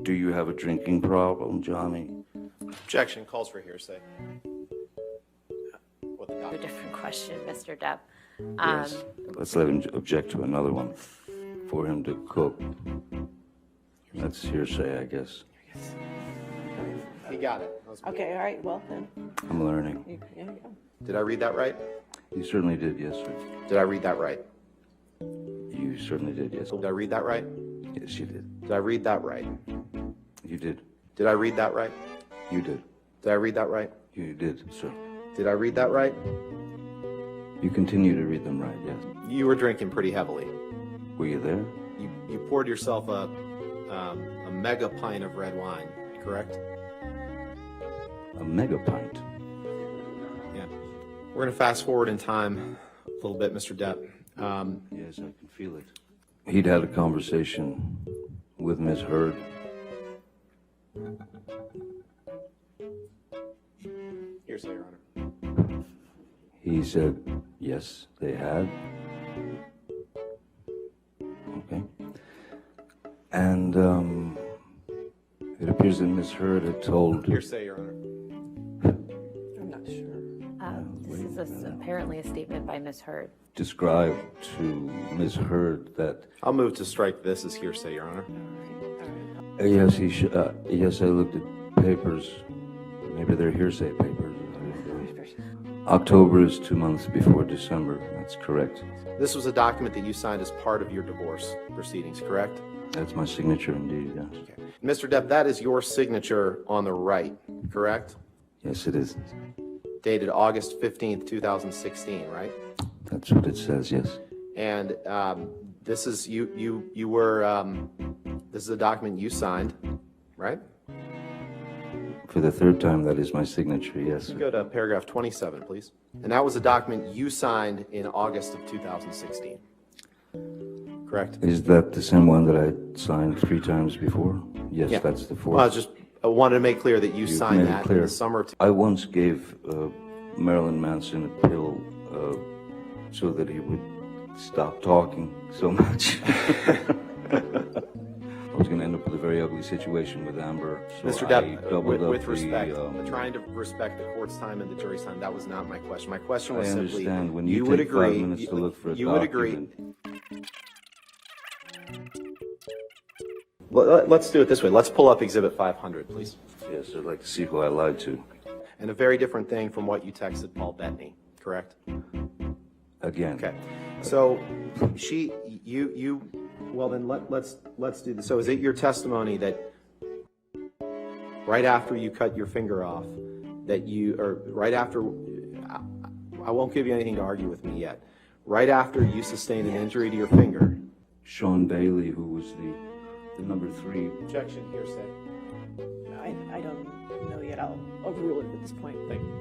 Do you have a drinking problem, Johnny? Objection calls for hearsay. What the A doc- different question, Mr. Depp. Yes. Let's let him object to another one for him to cook. That's hearsay, I guess. He got it. That was me. Okay, all right, well then, I'm learning. there you go. Did I read that right? You certainly did, yes, sir. Did I read that right? You certainly did, yes. Did I read that right? Yes, you did. Did I read that right? You did. Did I read that right? You did. Did I read that right? You did, sir. Did I read that right? You continue to read them right, yes. You were drinking pretty heavily. Were you there? You poured yourself a mega pint of red wine, correct? A mega pint. Yeah. We're gonna fast forward in time a little bit, Mr. Depp. Yes, I can feel it. He'd had a conversation with Miss Heard. Hearsay, Your Honor. He said, yes, they had. Okay. And it appears that Miss Heard had told... Hearsay, Your Honor. I'm not sure. This is apparently a statement by Ms. Heard. described to Miss Heard that... I'll move to strike this as hearsay, Your Honor. Yes, yes, I looked at papers. Maybe they're hearsay papers. October is 2 months before December. That's correct. This was a document that you signed as part of your divorce proceedings, correct? That's my signature indeed, yes. Okay. Mr. Depp, that is your signature on the right, correct? Yes, it is. Dated August 15th, 2016, right? That's what it says, yes. And this is you were this is a document you signed, right? For the third time, that is my signature, yes. Go to paragraph 27, please. And that was a document you signed in August of 2016, correct? Is that the same one that I signed 3 times before? Yes, Yeah. that's the fourth. Well, I wanted to make clear that you signed made it that in clear. the summer of I once gave Marilyn Manson a pill so that he would stop talking so much. I was going to end up with a very ugly situation with Amber. So Mr. I Depp, doubled with up respect, the, trying to respect the court's time and the jury's time, that was not my question. My question I was simply, understand. When you would take agree, 5 minutes to look for a you would agree. document. Let's do it this way. Let's pull up Exhibit 500, please. Yes, I'd like to see who I lied to. And a very different thing from what you texted Paul Bettany, correct? Again. Okay. So well then let's do this. So is it your testimony that right after you cut your finger off, right after, I won't give you anything to argue with me yet, right after you sustained an injury to your finger? Sean Bailey, who was the number 3. Objection, hearsay. I don't know yet. I'll overrule it at this point. Thank you.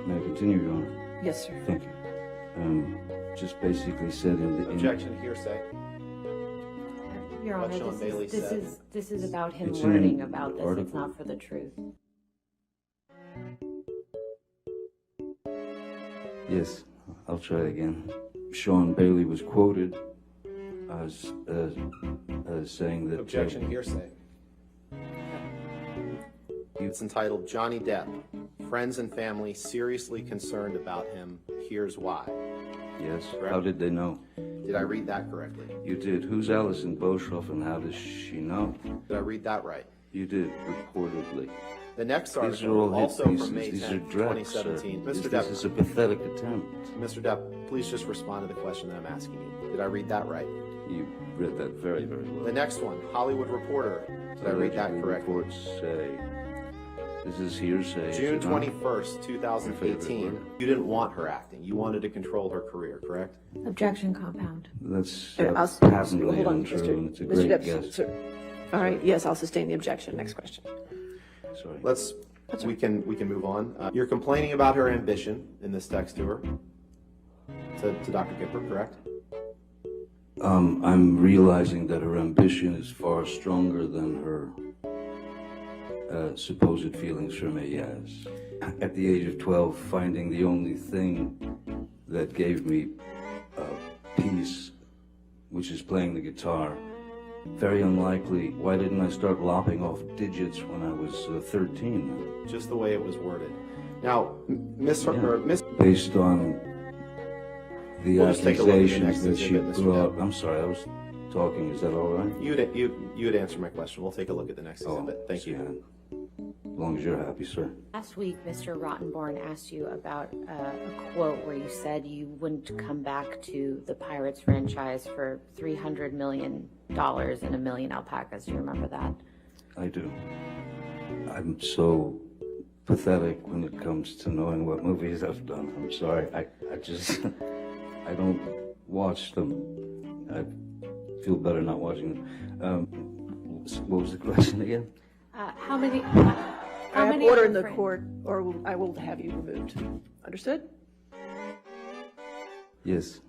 May I continue, Your Honor? Yes, sir. Thank you. Just basically said in the... Objection, hearsay. Your What Honor, Sean Bailey said. this is about him It's in learning an about this. It's article. not for the truth. Yes, I'll try again. Sean Bailey was quoted as saying that... Objection, hearsay. It's entitled Johnny Depp. Friends and family seriously concerned about him. Here's why. Yes, Correct. how did they know? Did I read that correctly? You did. Who's Alison Boshoff and how does she know? Did I read that right? You did, reportedly. The next These are article, all hit also pieces. from May These 10, are drags, sir. 2017. This Mr. is Depp, a pathetic attempt. Mr. Depp, please just respond to the question that I'm asking you. Did I read that right? You read that very, very well. The next one, Hollywood Reporter. Did I read that Allegedly correctly? reports say, this is hearsay. June is it not? 21st, 2018. You didn't want her acting. You wanted to control her career, correct? Objection, compound. That's Hold patently on, untrue, and it's a Mr. great Depp, guess. sir. All right, yes, I'll sustain the objection. Next question. Sorry. We can move on. You're complaining about her ambition in this text to her, to Dr. Kipper, correct? I'm realizing that her ambition is far stronger than her supposed feelings for me, yes. At the age of 12, finding the only thing that gave me peace, which is playing the guitar, Very unlikely. Why didn't I start lopping off digits when I was 13? Just the way it was worded. Now, Miss Based on the We'll just take a look at the accusations next that she exhibit, Mr. brought. Depp. I'm sorry, I was talking. Is that all right? You would answer my question. We'll take a look at the next exhibit. Thank you. Yeah. As long as you're happy, sir. Last week, Mr. Rottenborn asked you about a quote where you said you wouldn't come back to the Pirates franchise for $300 million and a million alpacas. Do you remember that? I do. I'm so pathetic when it comes to knowing what movies I've done. I'm sorry. I just, I don't watch them. I feel better not watching them. What was the question again? How many? I have many order other in the fran- court, or I will have you removed. Understood? Yes.